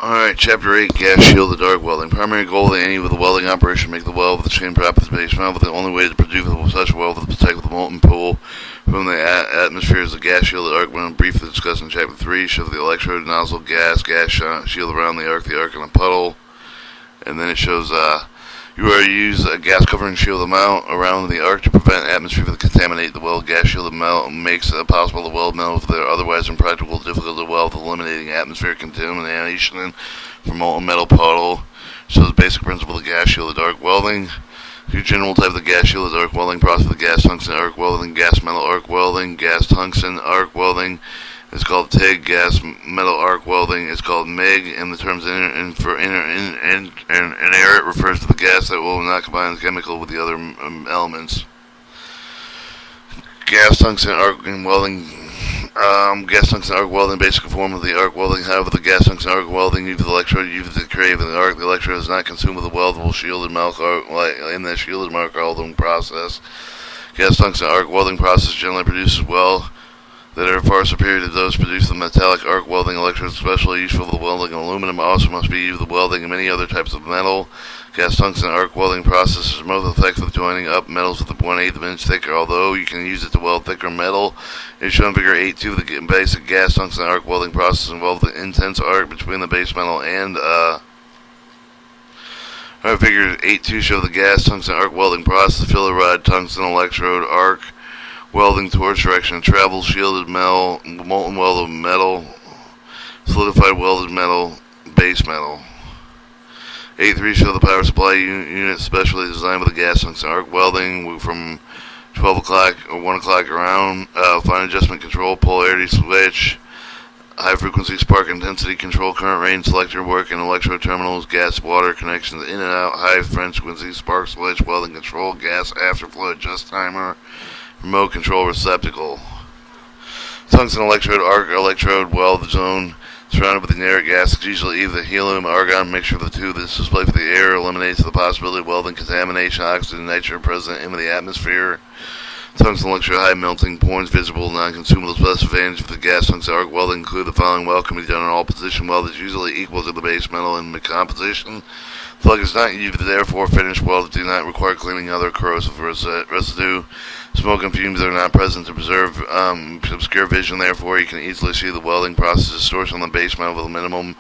Alright, Chapter 8, Gas Shield the Dark Welding. Primary goal of any with the welding operation, make the weld with the same properties base metal, but the only way to produce such a weld is to protect with the molten pool from the atmosphere is the gas shield the arc. When briefly discussed in Chapter 3, shows the electrode, nozzle, gas shield around the arc in a puddle. And then it shows you are to use a gas covering shield mount around the arc to prevent atmosphere to contaminate the weld. Gas shield mount makes it possible to weld metals that are otherwise impractical, difficult to weld, eliminating atmospheric contamination from molten metal puddle. So the basic principle of the gas shield of dark welding. Two general types of gas shield of dark welding process: the gas tungsten arc welding, gas metal arc welding. Gas tungsten arc welding is called TIG. Gas metal arc welding is called MIG, and the terms inert refers to the gas that will not combine the chemical with the other elements. Gas tungsten arc welding. Gas tungsten arc welding, basic form of the arc welding. However, the gas tungsten arc welding uses the electrode, uses the crave in the arc. The electrode is not consumed with the weldable shielded mark in the shielded mark welding process. Gas tungsten arc welding process generally produces weld that are far superior to those produced in metallic arc welding electrodes, especially useful for the welding of aluminum. Also must be used for the welding of many other types of metal. Gas tungsten arc welding process is most effective joining up metals with a 1/8 inch thicker. Although you can use it to weld thicker metal, it is shown in Figure 8.2. The basic gas tungsten arc welding process involves the intense arc between the base metal and Figure 8.2 show the gas tungsten arc welding process. Filler rod tungsten electrode arc welding towards direction of travel, shielded metal, molten welded metal, solidified welded metal, base metal. 8.3 show the power supply unit specially designed with the gas tungsten arc welding from 12 o'clock or 1 o'clock around. Fine adjustment control, polarity switch, high frequency spark intensity control, current range selector, work in electrode terminals, gas water connections in and out, high frequency spark switch, welding control, gas afterflow adjust timer, remote control receptacle. Tungsten electrode arc electrode weld zone surrounded with inert gas, usually either helium or argon mixture of the two. This display for the air eliminates the possibility of welding contamination, oxygen, and nitrogen present in the atmosphere. Tungsten electrode high melting points visible, non-consumable. Plus advantage of the gas tungsten arc welding include the following: weld can be done in all position. Weld is usually equal to the base metal in the composition. Plug is not used, therefore finished welds do not require cleaning other corrosive residue. Smoke and fumes are not present to preserve obscure vision, therefore you can easily see the welding process. Distortion on the base metal with a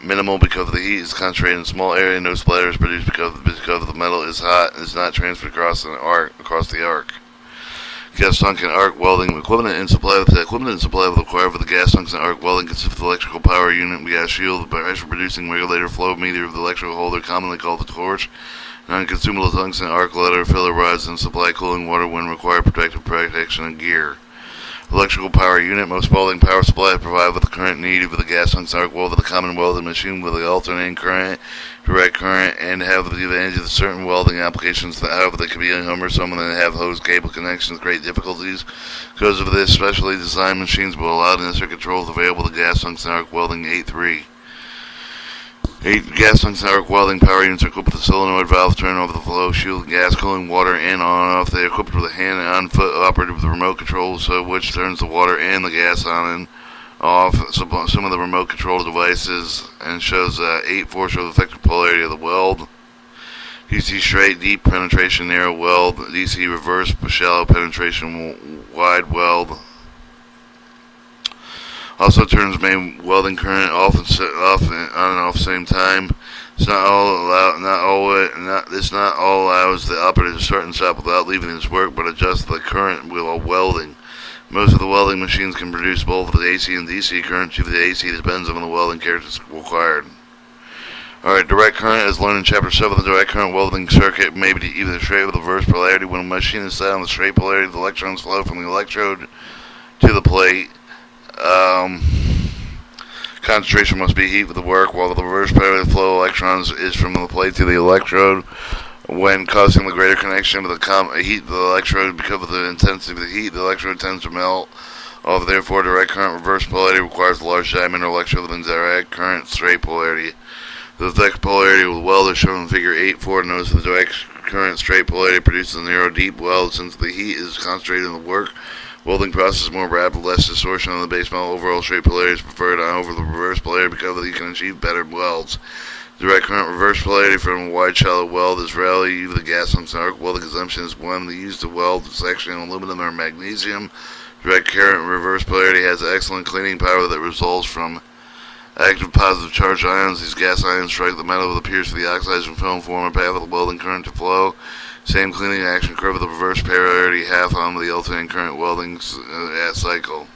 minimal because the heat is concentrated in a small area. No splatter is produced because the metal is hot and is not transferred across the arc. Gas tungsten arc welding equipment and supply. The equipment and supply required for the gas tungsten arc welding consists of the electrical power unit, gas shield, the pressure producing regulator, flow meter of the electrical holder, commonly called the torch, non-consumable tungsten arc letter, filler rods, and supply cooling water when required, protective protection and gear. Electrical power unit. Most welding power supplies provide with the current needed for the gas tungsten arc weld. The common welding machine with the alternating current, direct current, and have the advantage of certain welding applications that, however, they can be cumbersome and have hose cable connections. Great difficulties because of this. Specially designed machines will allow the necessary controls available to gas tungsten arc welding. 8.3. Gas tungsten arc welding power units are equipped with a solenoid valve turn over the flow, shield gas, cooling water in, on, and off. They are equipped with a hand and on-foot operated with the remote control, so which turns the water and the gas on and off. Some of the remote control devices, and shows 8.4 shows effective polarity of the weld. DC straight, deep penetration, narrow weld. DC reverse, shallow penetration, wide weld. Also turns main welding current off and on and off same time. This not all allows the operator to start and stop without leaving his work, but adjust the current while welding. Most of the welding machines can produce both the AC and DC current. Due to the AC depends on the welding characteristics required. Alright, direct current, as learned in Chapter 7, the direct current welding circuit may be either straight with reverse polarity. When a machine is set on the straight polarity, the electrons flow from the electrode to the plate. Concentration must be heat with the work, while the reverse polarity flow of electrons is from the plate to the electrode. When causing the greater connection of the heat of the electrode, because of the intensity of the heat, the electrode tends to melt off. Therefore, direct current reverse polarity requires a large diameter electrode than direct current straight polarity. The direct polarity with weld is shown in Figure 8.4. Notice the direct current straight polarity produces a narrow, deep weld since the heat is concentrated in the work, Welding process is more rapid, less distortion on the base metal. Overall straight polarity is preferred over the reverse polarity because you can achieve better welds. Direct current reverse polarity from a wide shallow weld is rarely used with the gas tungsten arc. Welding consumption is one used to weld section in aluminum or magnesium. Direct current reverse polarity has excellent cleaning power that results from active positive charged ions. These gas ions strike the metal with a pierce for the oxidizing film, form a path of the welding current to flow. Same cleaning action curve with the reverse polarity half on the alternating current welding cycle.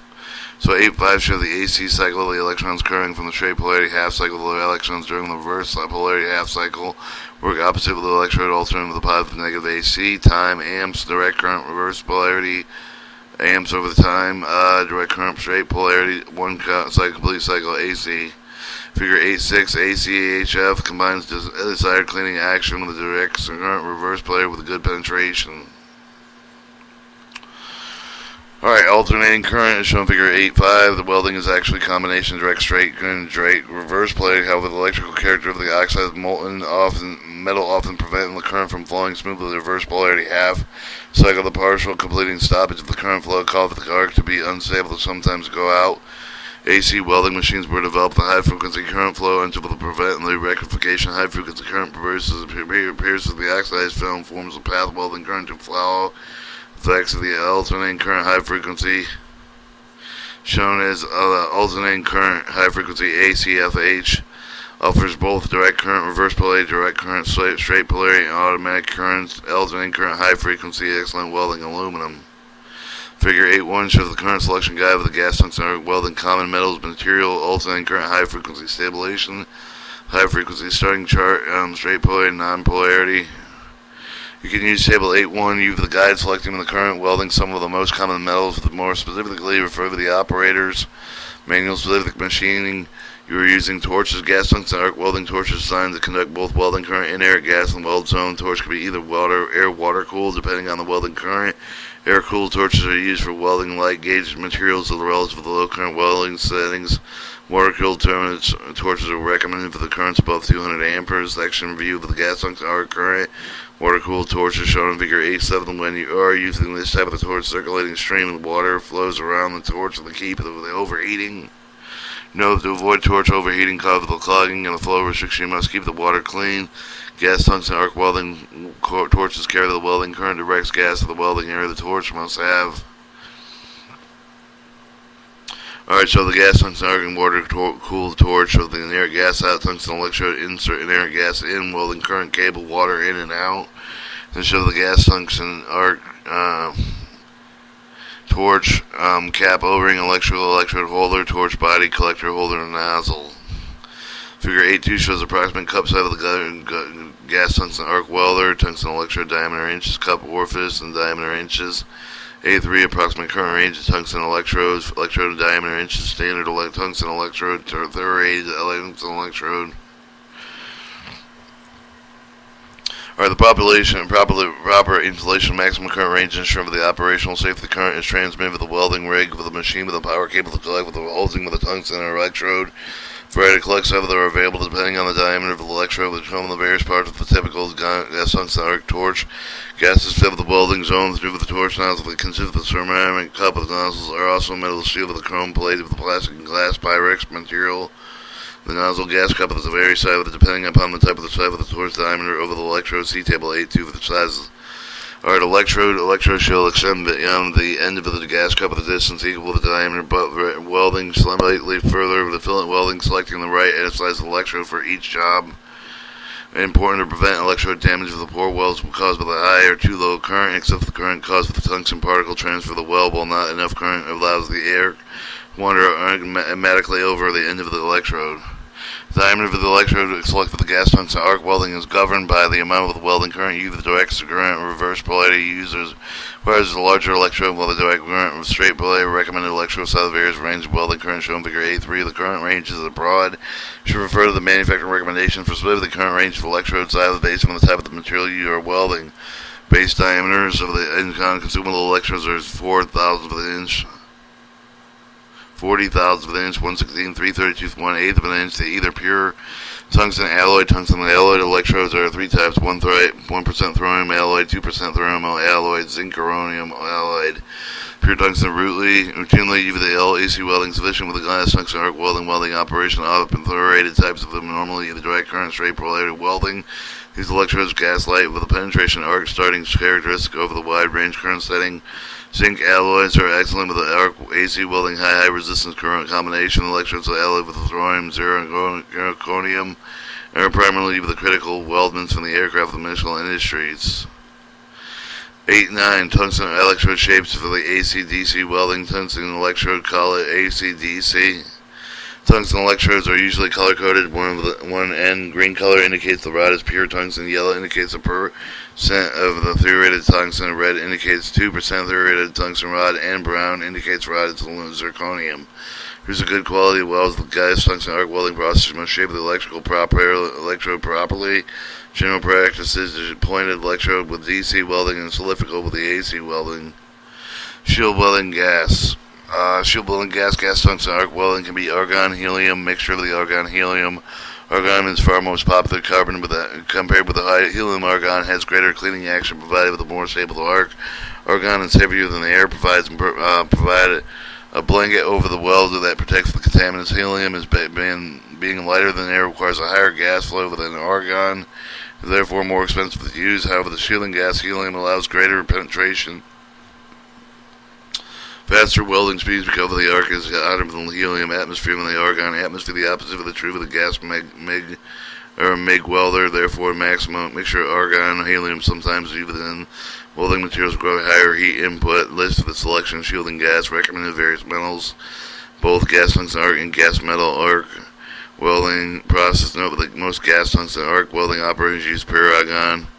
So 8.5 shows the AC cycle of the electrons occurring from the straight polarity half cycle. The electrons during the reverse polarity half cycle work opposite with the electrode alternating with the positive and negative AC. Time, amps, direct current reverse polarity, amps over the time, direct current straight polarity, one cycle, complete cycle AC. Figure 8.6 ACHF combines desired cleaning action with the direct current reverse polarity with a good penetration. Alright, alternating current is shown in figure 8.5. The welding is actually a combination of direct straight and direct reverse polarity. However, the electrical character of the oxidized molten metal often prevent the current from flowing smoothly. The reverse polarity half cycle, the partial completing stoppage of the current flow, causes the arc to be unstable to sometimes go out. AC welding machines were developed. The high frequency current flow until to prevent the rectification. High frequency current pierces the oxidized film, forms a path welding current to flow. Effects of the alternating current high frequency shown as alternating current high frequency ACFH offers both direct current reverse polarity, direct current straight polarity, and automatic current alternating current high frequency. Excellent welding aluminum. Figure 8.1 shows the current selection guide with the gas tungsten arc welding common metals material alternating current high frequency stabilization, high frequency starting chart, straight polarity, non-polarity. You can use table 8.1, use the guide selecting the current welding some of the most common metals. More specifically, refer to the operator's manual specific machining. You are using torches, gas tungsten arc welding torches designed to conduct both welding current and air gas in the weld zone. Torch can be either water cooled depending on the welding current. Air cooled torches are used for welding light gauge materials of the relative to the low current welding settings. Water cooled torches are recommended for the currents above 200 amperes. Section view of the gas tungsten arc current. Water cooled torches shown in figure 8.7. When you are using this type of torch, circulating stream of water flows around the torch to keep the overheating. Note to avoid torch overheating caused by the clogging and the flow restriction, you must keep the water clean. Gas tungsten arc welding torches carry the welding current directs gas to the welding area the torch must have. Alright, so the gas tungsten arc and water cooled torch with the inert gas out, tungsten electrode, insert inert gas in, welding current cable, water in and out. Then show the gas tungsten arc torch, cap O-ring, electrode holder, torch body, collector holder, and nozzle. Figure 8.2 shows approximate cup size of the gas tungsten arc welder, tungsten electrode diameter inches, cup orifice and diameter inches. 8.3 approximate current range of tungsten electrodes, electrode diameter inches, standard tungsten electrode, third tungsten electrode. Alright, the proper installation maximum current range ensure the operational safety current is transmitted with the welding rig with a machine with a power cable to collect with the holding with a tungsten electrode. Variety of collect that are available depending on the diameter of the electrode, which form the various parts of the typical gas tungsten arc torch. Gas is filled with the welding zone through the torch nozzle that consists of the ceramic cup of the nozzles are also metal steel with a chrome plate with the plastic and glass Pyrex material. The nozzle gas cup is the very size of it depending upon the type of the size of the torch diameter over the electrode. See table 8.2 for the sizes. Alright, electrode shall extend beyond the end of the gas cup at a distance equal to the diameter, but welding slightly further with the fillet welding, selecting the right size of the electrode for each job. Important to prevent electrode damage if the poor welds caused by the high or too low current, except for the current caused by the tungsten particle transfer the weld, while not enough current allows the air to wander automatically over the end of the electrode. The diameter of the electrode selected for the gas tungsten arc welding is governed by the amount of the welding current used. The direct current reverse polarity users requires a larger electrode, while the direct current with straight polarity recommended electrode size varies range of welding current shown in figure 8.3. The current range is broad. You should refer to the manufacturer recommendation for specific current range for electrode size based on the type of the material you are welding. Base diameters of the consumable electrodes are 4,000th of an inch. 40 thousandths of an inch, 1/16, 3/32, 1/8 of an inch to either pure tungsten alloy. Tungsten alloyed electrodes are three types: 1% thorium alloy, 2% thorium alloy, zinc-uranium alloyed. Pure tungsten routinely UV AC welding sufficient with a glass tungsten arc welding operation of thoriated types of them normally the direct current straight polarity welding. These electrodes gas light with a penetration arc starting characteristic over the wide range current setting. Zinc alloys are excellent with the arc AC welding high resistance current combination. Electrodes are alloyed with thorium, zirconium, and are primarily with the critical weldments from the aircraft and missile industries. 8-9 tungsten electrode shapes for the AC/DC welding. Tungsten electrode, call it AC/DC. Tungsten electrodes are usually color-coded. One end green color indicates the rod is pure tungsten, yellow indicates a percent of the thoriated tungsten, red indicates 2% thoriated tungsten rod, and brown indicates rod is zirconium. Here's a good quality welds. The gas tungsten arc welding process must shape the electrode properly. General practices is pointed electrode with DC welding and cylindrical with the AC welding. Shield welding gas. Gas tungsten arc welding can be argon, helium, mixture of the argon, helium. Argon is far most popular carbon compared with the high helium. Argon has greater cleaning action provided with a more stable arc. Argon is heavier than the air, provide a blanket over the weld that protects the contaminants. Helium is being lighter than air requires a higher gas flow than argon, therefore more expensive to use. However, the shielding gas helium allows greater penetration. Faster welding speeds because the arc is hotter than the helium atmosphere than the argon atmosphere. The opposite of the true with the gas MIG welder. Therefore, maximum mixture of argon and helium sometimes even welding materials grow higher heat input. List of the selection of shielding gas recommended various metals, both gas tungsten arc and gas metal arc welding process. Note that most gas tungsten arc welding operations use pure argon.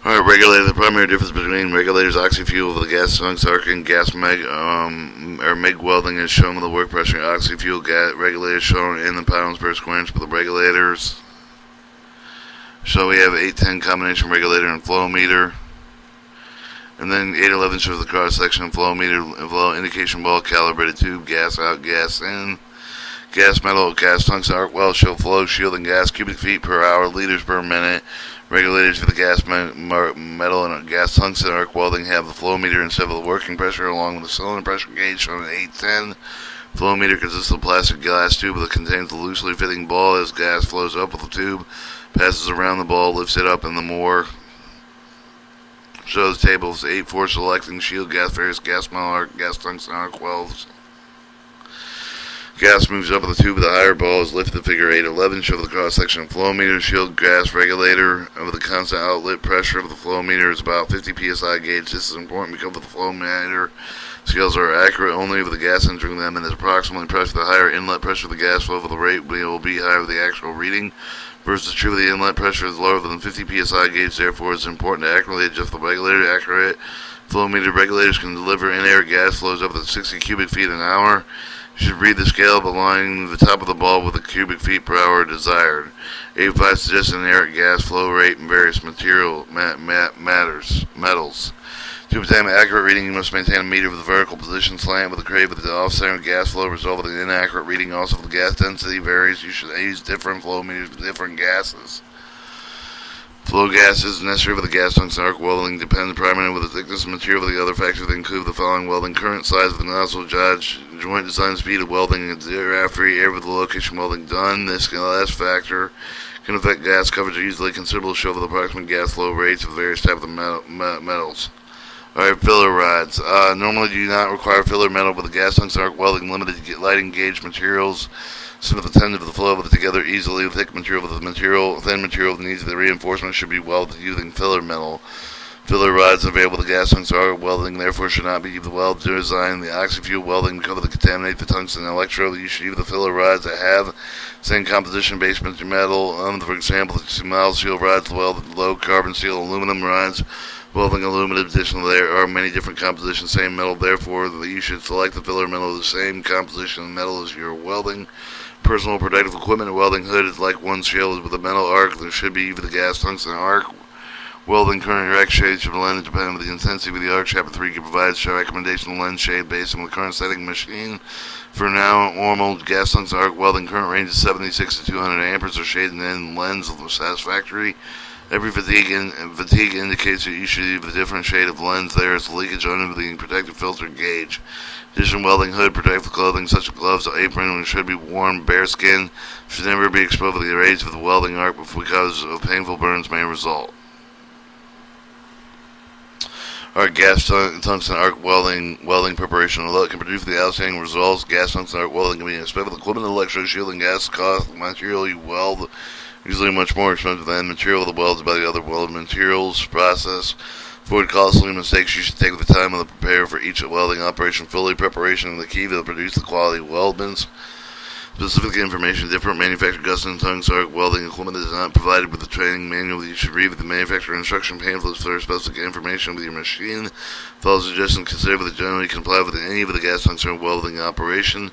Alright, regulator. The primary difference between regulators oxy-fuel for the gas tungsten arc and gas MIG welding is shown with the work pressure. Oxy-fuel regulators shown in the pounds per square inch for the regulators. So we have 810 combination regulator and flow meter. And then 811 shows the cross-section and flow meter, flow indication ball, calibrated tube, gas out, gas in. Gas metal, gas tungsten arc weld show flow, shielding gas, cubic feet per hour, liters per minute. Regulators for the gas metal and gas tungsten arc welding have the flow meter instead of the working pressure along with the cylinder pressure gauge shown in 810. Flow meter consists of a plastic glass tube that contains the loosely fitting ball. As gas flows up with the tube, passes around the ball, lifts it up, and the more shows tables 8-4 selecting shield gas, various gas metal arc, gas tungsten arc welds. Gas moves up with the tube of the higher ball is lifted. Figure 811 show the cross-section of flow meter. Shield gas regulator with the constant outlet pressure of the flow meter is about 50 psi gauge. This is important because the flow meter scales are accurate only with the gas entering them and is approximately pressure. The higher inlet pressure of the gas flow for the rate will be higher with the actual reading. Versus true the inlet pressure is lower than 50 psi gauge. Therefore, it's important to accurately adjust the regulator. Accurate flow meter regulators can deliver in-air gas flows up to 60 cubic feet an hour. You should read the scale aligning the top of the ball with the cubic feet per hour desired. 85 suggests an inert gas flow rate in various metals. To obtain an accurate reading, you must maintain a meter with a vertical position slant with a crate with the off-center gas flow resulting in inaccurate reading. Also, if the gas density varies, you should use different flow meters for different gases. Flow gases necessary for the gas tungsten arc welding depend primarily on the thickness of material. The other factors that include the following: welding current, size of the nozzle, joint design, speed of welding, and thereafter air with the location welding done. This last factor can affect gas coverage easily. Considerable show of the approximate gas flow rates of various types of metals. Alright, filler rods. Normally do not require filler metal, but the gas tungsten arc welding limited lighting gauge materials. Some of the tend to the flow together easily. Thick material with the thin material that needs the reinforcement should be welded using filler metal. Filler rods available to gas tungsten arc welding, therefore should not be the weld design. The oxy-fuel welding because of the contaminate the tungsten electrode. You should use the filler rods that have same composition base metal. For example, the mild steel rods weld low carbon steel aluminum rods. Welding aluminum. Additionally, there are many different compositions, same metal. Therefore, you should select the filler metal of the same composition of metal as your welding. Personal protective equipment. A welding hood is like one shell with a metal arc. There should be the gas tungsten arc Welding current erect shade should blend depending on the intensity of the arc. Chapter 3 provides a recommendation of lens shade based on the current setting machine. For now, normal gas tungsten arc welding current range is 76 to 200 amperes or shaded in lens satisfactory. Every fatigue indicates that you should use a different shade of lens. There is leakage under the protective filter gauge. Addition welding hood, protective clothing such as gloves or apron should be worn. Bare skin should never be exposed to the rays of the welding arc because of painful burns may result. Our gas tungsten arc welding preparation. Although it can produce the outstanding results, gas tungsten arc welding can be inspected with equipment, electrode shielding, gas cost, the material you weld, usually much more expensive than material of the welds by the other welded materials process. Avoid costly mistakes. You should take the time to prepare for each welding operation fully. Preparation is the key to produce the quality weldments. Specific information. Different manufacturer custom tungsten arc welding equipment is not provided with the training manual. You should read the manufacturer instruction pamphlets for specific information with your machine. Follow suggestions. Consider whether generally comply with any of the gas tungsten welding operation.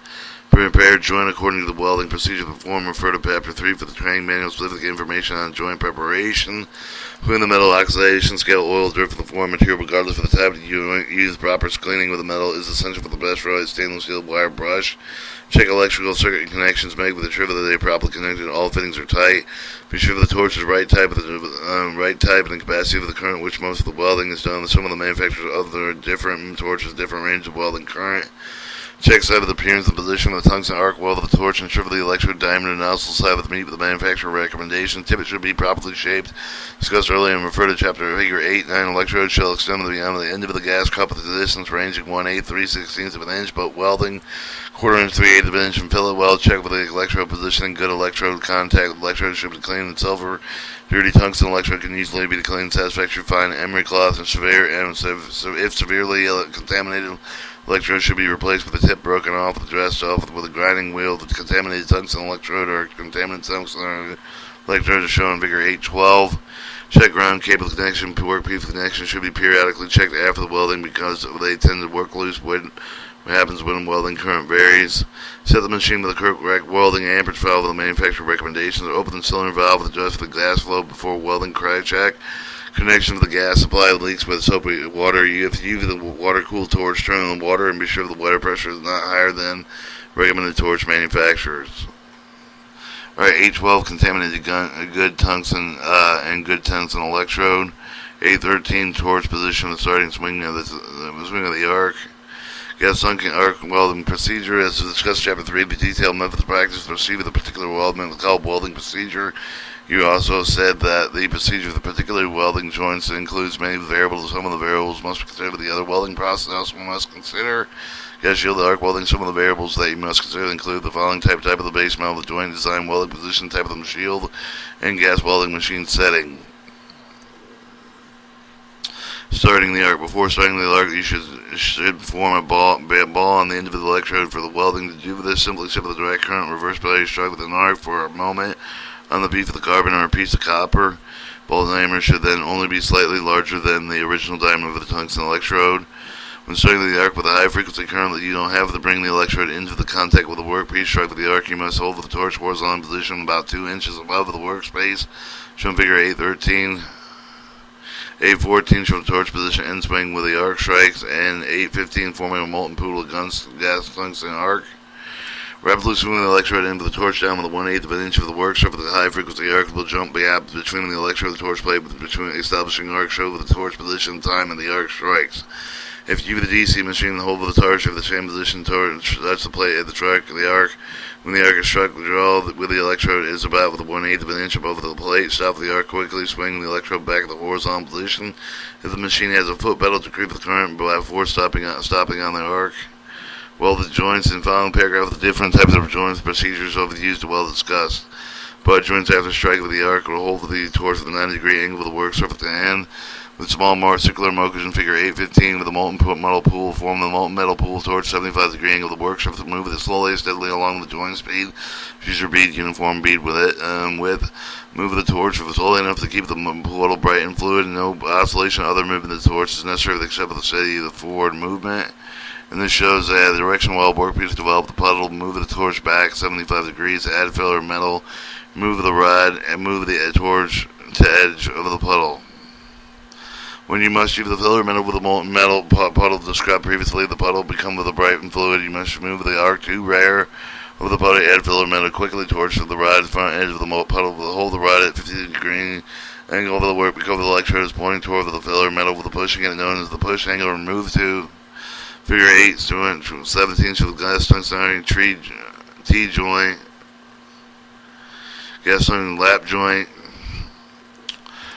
Prepare joint according to the welding procedure. Perform. Refer to Chapter 3 for the training manual. Specific information on joint preparation. Clean the metal oxidation scale, oil, dirt for the form material, regardless of the type you use. Proper cleaning with the metal is essential for the best right stainless steel wire brush. Check electrical circuit connections. Make with sure that they are properly connected. All fittings are tight. Be sure the torch is right type and the capacity of the current which most of the welding is done. Some of the manufacturers of the different torches, different range of welding current. Check side of the appearance and position of the tungsten arc weld of the torch. Ensure the electrode diameter and nozzle side of the meet with the manufacturer recommendation. Tippet should be properly shaped. Discussed earlier and refer to chapter figure 8. 9 electrodes shall extend beyond the end of the gas cup with the distance ranging 1/8, 3/16 of an inch, but welding 1/4 inch, 3/8 of an inch, and fillet weld. Check with the electrode positioning. Good electrode contact. The electrode should be clean and silver. Dirty tungsten electrode can easily be cleaned. Satisfactory fine emery cloth and if severely contaminated, electrode should be replaced with the tip broken off, dressed off with a grinding wheel. The contaminated tungsten electrode or contaminated tungsten electrode is shown in figure 812. Check ground cable connection. Workpiece connection should be periodically checked after the welding because they tend to work loose. What happens when welding current varies. Set the machine with the correct welding amperage valve with the manufacturer recommendations. Open the cylinder valve with adjust for the gas flow before welding. Crack check. Connection with the gas supply leaks with soapy water. You have to use the water-cooled torch. Turn on the water and be sure the water pressure is not higher than recommended torch manufacturers. Alright, 812 contaminated good tungsten and good tungsten electrode. 813 torch position of the starting swing of the arc. Gas tungsten arc welding procedure. As discussed in Chapter 3, the detailed method of practice to proceed with a particular weldment called welding procedure. You also said that the procedure of the particular welding joints includes many variables. Some of the variables must be considered with the other welding process. Also must consider gas shielded arc welding. Some of the variables that you must consider include the following type of the base metal, the joint design, welding position, type of the shield, and gas welding machine setting. Starting the arc. Before starting the arc, you should form a ball on the end of the electrode for the welding. To do this, simply set with a direct current reverse polarity strike with an arc for a moment on the bead of the carbon or a piece of copper. Ball diameter should then only be slightly larger than the original diameter of the tungsten electrode. When starting the arc with a high frequency current, you don't have to bring the electrode into the contact with the workpiece. Strike with the arc, you must hold the torch horizontal position about 2 inches above the workspace. Shown figure 813. 814 show the torch position end swing with the arc strikes, and 815 forming a molten pool of gas tungsten arc. Rapidly swinging the electrode into the torch down with a 1/8 of an inch of the work. Show for the high frequency arc will jump gap between the electrode and the torch plate between establishing arc. Show with the torch position time and the arc strikes. If you use the DC machine, the hold of the torch of the same position torch, that's the plate at the track of the arc. When the arc is struck, the draw with the electrode is about with a 1/8 of an inch above the plate. Stop the arc quickly, swing the electrode back to the horizontal position. If the machine has a foot pedal to creep the current before stopping on the arc. Weld the joints. In the following paragraph, the different types of joints, procedures of the used to weld discussed. Butt joints after strike with the arc will hold the torch with a 90-degree angle of the work surface to hand. With small circular motion figure 815 with a molten metal pool, form the molten metal pool torch 75-degree angle of the work surface. Move it slowly and steadily along the joint speed. Use your bead, uniform bead with it. Move the torch slowly enough to keep the puddle bright and fluid. No oscillation or other movement of the torch is necessary except for the steady of the forward movement. And this shows that the direction while workpiece develop the puddle. Move the torch back 75 degrees. Add filler metal. Move the rod and move the torch to edge of the puddle. When you must use the filler metal with a molten metal puddle described previously, the puddle become with a bright and fluid. You must remove the arc to rear of the puddle, add filler metal, quickly torch the rod, front edge of the molten puddle, hold the rod at 50-degree angle over the work because the electrode is pointing toward the filler metal with the pushing it known as the push angle. Remove to figure 8, 17 to the gas tungsten T joint, gas tungsten lap joint.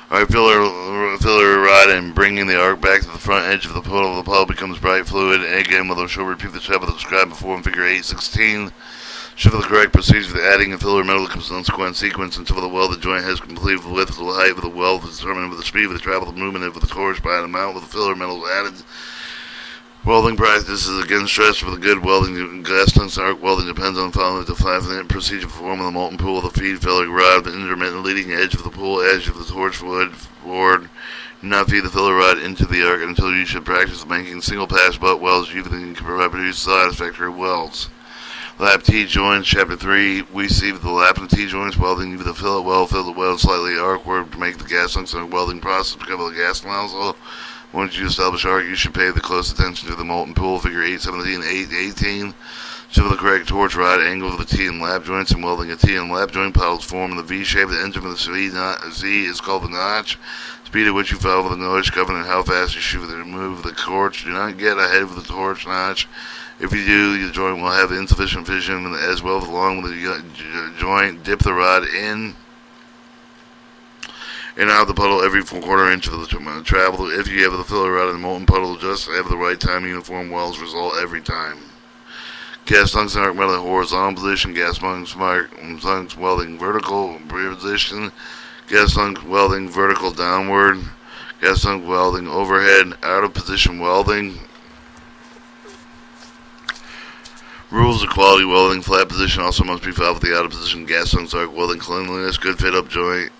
Alright, filler rod and bringing the arc back to the front edge of the puddle. The puddle becomes bright fluid. And again, with a short repeat the step described before in figure 8-16. Show the correct procedure for the adding of filler metal comes in sequence until the welded joint has completed the width of the height of the weld determined with the speed of the travel, the movement of the torch by an amount with the filler metal added. Welding practice is again stressed for the good welding. Gas tungsten arc welding depends on following the 5-minute procedure for forming the molten pool of the feed filler rod, the intermittent leading edge of the pool edge of the torch wood forward. Do not feed the filler rod into the arc until you should practice making single pass butt welds. You can produce satisfactory welds. Lap T joints, Chapter 3. We see the lap and T joints welding with the fillet weld, fill the weld slightly arcward to make the gas tungsten welding process become a gas nozzle. Once you establish arc, you should pay the close attention to the molten pool, figure 8-17, 8-18. Show the correct torch rod angle of the T and lap joints and welding a T and lap joint piles form in the V shape. The enter of the C is called the notch. Speed at which you follow the notch, governing how fast you should remove the torch. Do not get ahead of the torch notch. If you do, your joint will have insufficient vision as well along with the joint. Dip the rod in and out of the puddle every 1/4 inch of the travel. If you have the filler rod in the molten puddle, just have the right time. Uniform welds result every time. Gas tungsten arc welding horizontal position. Gas tungsten welding vertical position. Gas tungsten welding vertical downward. Gas tungsten welding overhead. Out of position welding. Rules of quality welding. Flat position also must be followed with the out of position gas tungsten arc welding. Cleanliness. Good fit up joint.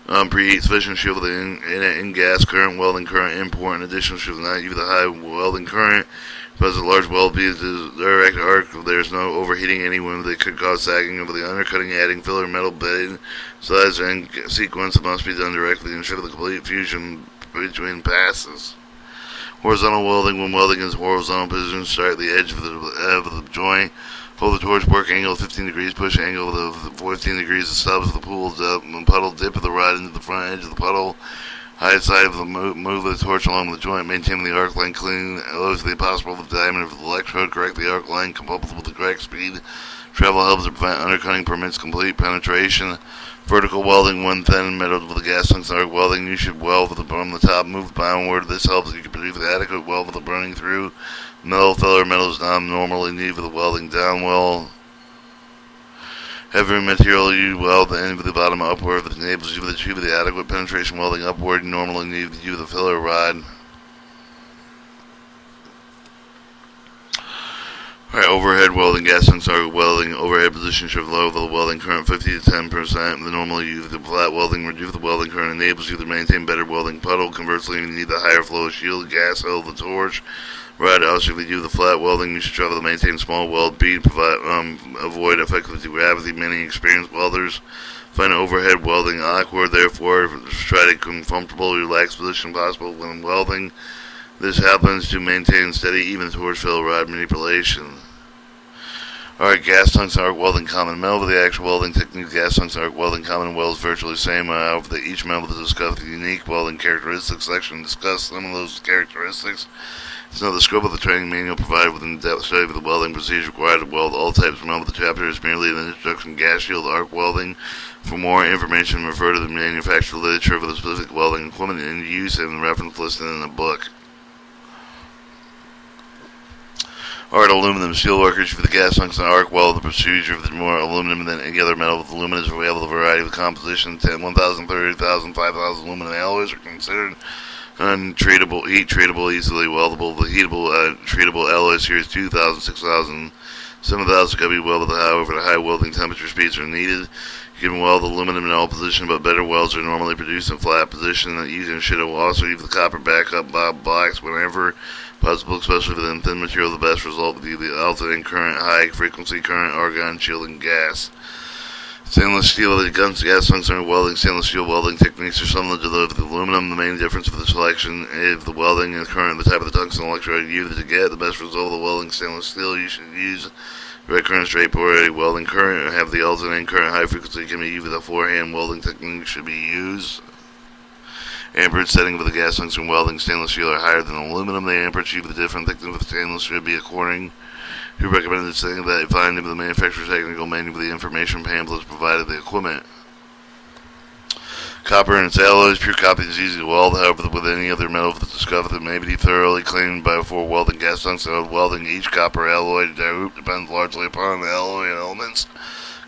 Preheat sufficient shield in gas current welding current import. In addition, should not use the high welding current because a large weld bead is direct arc. There is no overheating anywhere that could cause sagging of the undercutting. Adding filler metal bed size and sequence it must be done directly to ensure the complete fusion between passes. Horizontal welding. When welding is horizontal position, start at the edge of the joint. Hold the torch work angle 15 degrees, push angle of 14 degrees, the stubs of the pool, puddle, dip of the rod into the front edge of the puddle, high side of the move of the torch along the joint, maintain the arc line clean, as the possible the diameter of the electrode, correct the arc line, coupled with the correct speed. Travel helps to prevent undercutting, permits complete penetration. Vertical welding, when thin metal with the gas tungsten arc welding, you should weld from the top, move downward. This helps you can produce the adequate weld with the burning through. Metal filler metal is not normally needed for the welding down well. Heavy material you weld the end of the bottom upward. If it enables you to achieve the adequate penetration welding upward, you normally need to use the filler rod. Alright, overhead welding, gas tungsten arc welding, overhead position should low for the welding current 50 to 10%. The normally use the flat welding, reduce the welding current, enables you to maintain better welding puddle. Conversely, you need the higher flow shield, gas held the torch. Right, also if you do the flat welding, you should try to maintain small weld bead, avoid effective gravity. Many experienced welders find overhead welding awkward, therefore try to comfortable, relaxed position possible when welding. This happens to maintain steady, even torch filler rod manipulation. Alright, gas tungsten arc welding common metal. The actual welding technique, gas tungsten arc welding common welds virtually the same. However, each metal will discuss the unique welding characteristics section, discuss some of those characteristics. It's not the scope of the training manual provided within the depth study of the welding procedure required to weld all types of metal. The chapter is merely an introduction to gas shield arc welding. For more information, refer to the manufacturer literature for the specific welding equipment in use and the reference listed in the book. Alright, aluminum steelworkers for the gas tungsten arc weld. The procedure of the more aluminum than any other metal with aluminum is available. A variety of composition. 1,000, 30,000, 5,000 aluminum alloys are considered untreatable, heat treatable, easily weldable. The heatable, treatable alloys here is 2,000, 6,000, 7,000 can be welded. However, the high welding temperature speeds are needed. You can weld aluminum in all positions, but better welds are normally produced in flat position. Using should also use the copper backup blocks whenever possible, especially for the thin material. The best result would be the alternating current, high frequency current, argon shielding gas. Stainless steel guns, gas tungsten welding. Stainless steel welding techniques are similar to those of the aluminum. The main difference for the selection of the welding and current, the type of the tungsten electrode used to get the best result of the welding stainless steel. You should use direct current, straight polarity welding current. Have the alternating current high frequency can be used with a forehand welding technique should be used. Amperage setting for the gas tungsten welding stainless steel are higher than aluminum. The amperage for the different thickness of the stainless should be according who recommended saying that if find the manufacturer's technical manual for the information pamphlets provided the equipment. Copper and its alloys. Pure copper is easy to weld, however, with any other metal that's discovered that may be thoroughly cleaned before welding gas tungsten. Welding each copper alloy group depends largely upon the alloy and elements.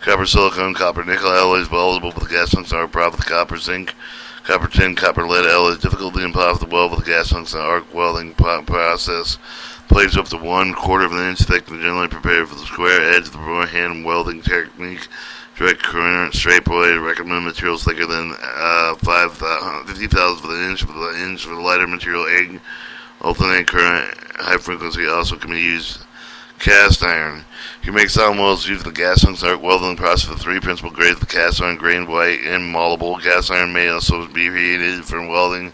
Copper silicon, copper nickel alloys weldable with gas tungsten are proud with copper zinc. Copper tin, copper lead alloys difficulty and impossible to weld with the gas tungsten arc welding process. Plates up to 1/4 of an inch thick and generally prepared for the square edge of the forehand welding technique. Direct current, straight polarity. Recommend materials thicker than 50 thousandths of an inch for the lighter material. Egg, alternate current, high frequency also can be used. Cast iron. You can make solid welds using the gas tungsten arc welding process for 3 principal grades of cast iron: grained white and malleable. Cast iron may also be heated for welding.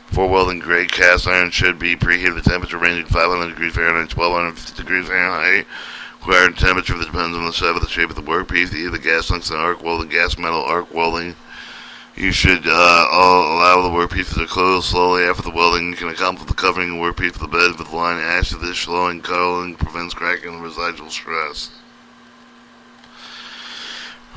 Before welding, gray cast iron should be preheated at a temperature ranging 500 degrees Fahrenheit to 1250 degrees Fahrenheit. Required temperature depends on the size of the shape of the workpiece. Either gas tungsten arc welding, gas metal arc welding. You should allow the workpiece to close slowly after the welding. You can accomplish the covering of the workpiece with the bed with line ash. This slowing cooling prevents cracking and residual stress.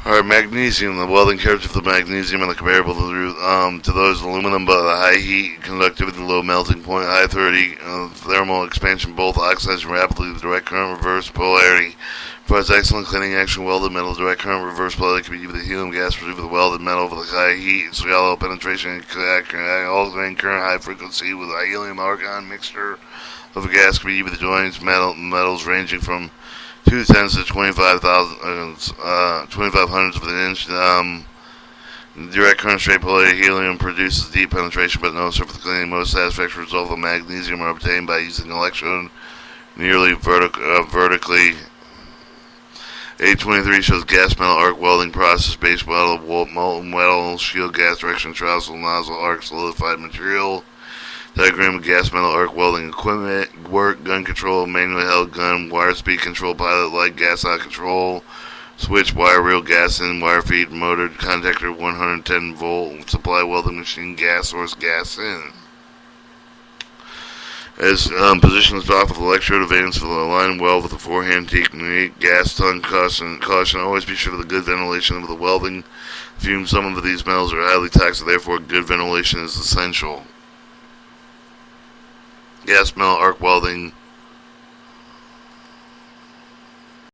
Alright, magnesium. The welding characteristics of the magnesium are comparable to those of aluminum, but the high heat conductivity, low melting point, high 30 thermal expansion, both oxidizing rapidly. The direct current reverse polarity provides excellent cleaning action. Welded metal direct current reverse polarity can be used with the helium gas produced with the welded metal for the high heat, shallow penetration, and alternating current high frequency with a helium argon mixture of a gas can be used with the joints metals ranging from 2/10 to 25 hundredths of an inch. Direct current straight polarity helium produces deep penetration but no surface cleaning. Most satisfactory results of magnesium are obtained by using an electrode nearly vertically. 823 shows gas metal arc welding process: base metal, molten metal, shield gas direction, trousel, nozzle, arc, solidified material. Diagram of gas metal arc welding equipment. Work, gun control, manually held gun, wire speed control, pilot light, gas out control, switch, wire reel, gas in, wire feed, motor, contactor, 110 volt, supply welding machine, gas source, gas in. As position is off with electrode advance for the line weld with the forehand technique. Gas tongue caution. Always be sure of the good ventilation of the welding. Fumes. Some of these metals are highly toxic, therefore good ventilation is essential. Gas metal arc welding